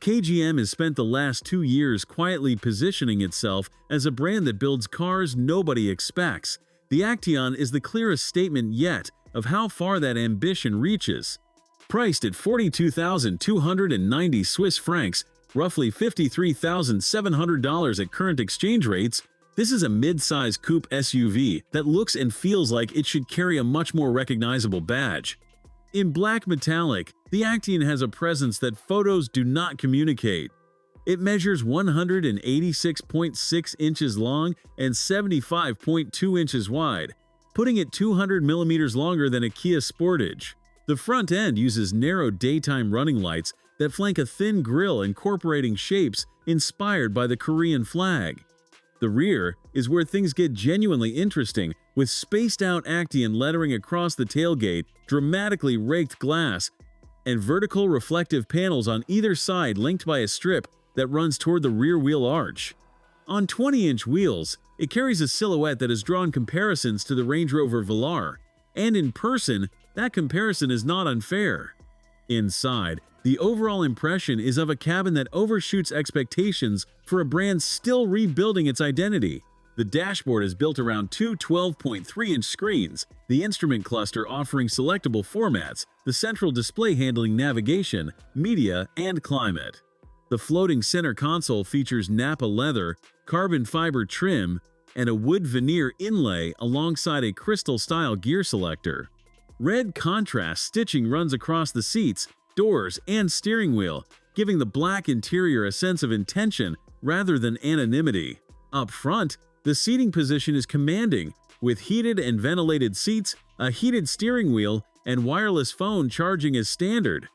KGM has spent the last 2 years quietly positioning itself as a brand that builds cars nobody expects. The Actyon is the clearest statement yet of how far that ambition reaches. Priced at 42,290 Swiss francs, roughly $53,700 at current exchange rates, this is a mid-size coupe SUV that looks and feels like it should carry a much more recognizable badge. In black metallic, the Actyon has a presence that photos do not communicate. It measures 186.6 inches long and 75.2 inches wide, putting it 200 millimeters longer than a Kia Sportage. The front end uses narrow daytime running lights that flank a thin grille incorporating shapes inspired by the Korean flag. The rear is where things get genuinely interesting, with spaced-out Actyon lettering across the tailgate, dramatically raked glass, and vertical reflective panels on either side linked by a strip that runs toward the rear wheel arch. On 20-inch wheels, it carries a silhouette that has drawn comparisons to the Range Rover Velar, and in person, that comparison is not unfair. Inside, the overall impression is of a cabin that overshoots expectations for a brand still rebuilding its identity. The dashboard is built around two 12.3-inch screens, the instrument cluster offering selectable formats, the central display handling navigation, media, and climate. The floating center console features Nappa leather, carbon fiber trim, and a wood veneer inlay alongside a crystal-style gear selector. Red contrast stitching runs across the seats, doors, and steering wheel, giving the black interior a sense of intention rather than anonymity. Up front, the seating position is commanding, with heated and ventilated seats, a heated steering wheel, and wireless phone charging as standard.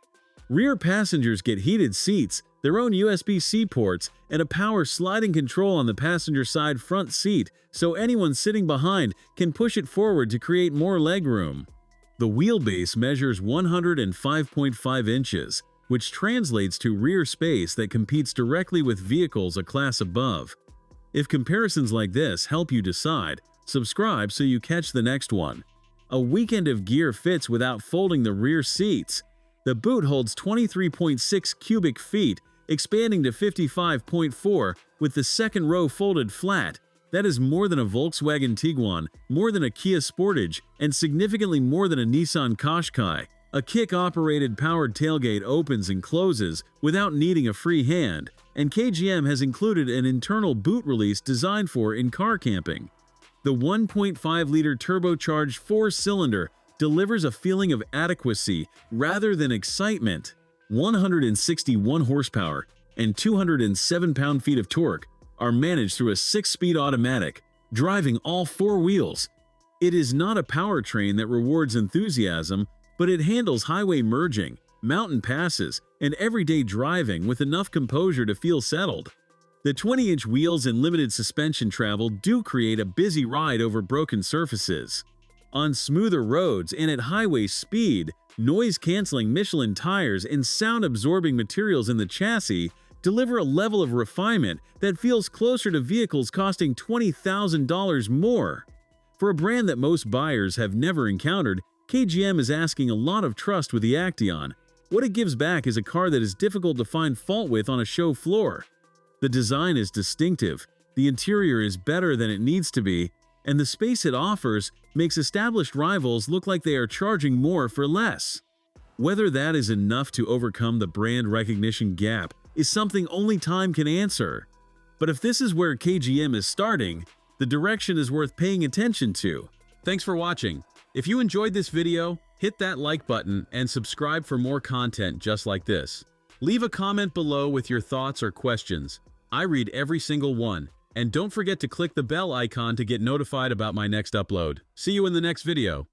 Rear passengers get heated seats, their own USB-C ports, and a power sliding control on the passenger side front seat, so anyone sitting behind can push it forward to create more legroom. The wheelbase measures 105.5 inches, which translates to rear space that competes directly with vehicles a class above. If comparisons like this help you decide, subscribe so you catch the next one. A weekend of gear fits without folding the rear seats. The boot holds 23.6 cubic feet, expanding to 55.4 with the second row folded flat. That is more than a Volkswagen Tiguan, more than a Kia Sportage, and significantly more than a Nissan Qashqai. A kick-operated powered tailgate opens and closes without needing a free hand, and KGM has included an internal boot release designed for in-car camping. The 1.5-liter turbocharged four-cylinder delivers a feeling of adequacy rather than excitement. 161 horsepower and 207 pound-feet of torque are managed through a 6-speed automatic, driving all four wheels. It is not a powertrain that rewards enthusiasm, but it handles highway merging, mountain passes, and everyday driving with enough composure to feel settled. The 20-inch wheels and limited suspension travel do create a busy ride over broken surfaces. On smoother roads and at highway speed, noise-canceling Michelin tires and sound-absorbing materials in the chassis deliver a level of refinement that feels closer to vehicles costing $20,000 more. For a brand that most buyers have never encountered, KGM is asking a lot of trust with the Actyon. What it gives back is a car that is difficult to find fault with on a show floor. The design is distinctive, the interior is better than it needs to be, and the space it offers makes established rivals look like they are charging more for less. Whether that is enough to overcome the brand recognition gap is something only time can answer. But if this is where KGM is starting, the direction is worth paying attention to. Thanks for watching. If you enjoyed this video, hit that like button and subscribe for more content just like this. Leave a comment below with your thoughts or questions. I read every single one. And don't forget to click the bell icon to get notified about my next upload. See you in the next video.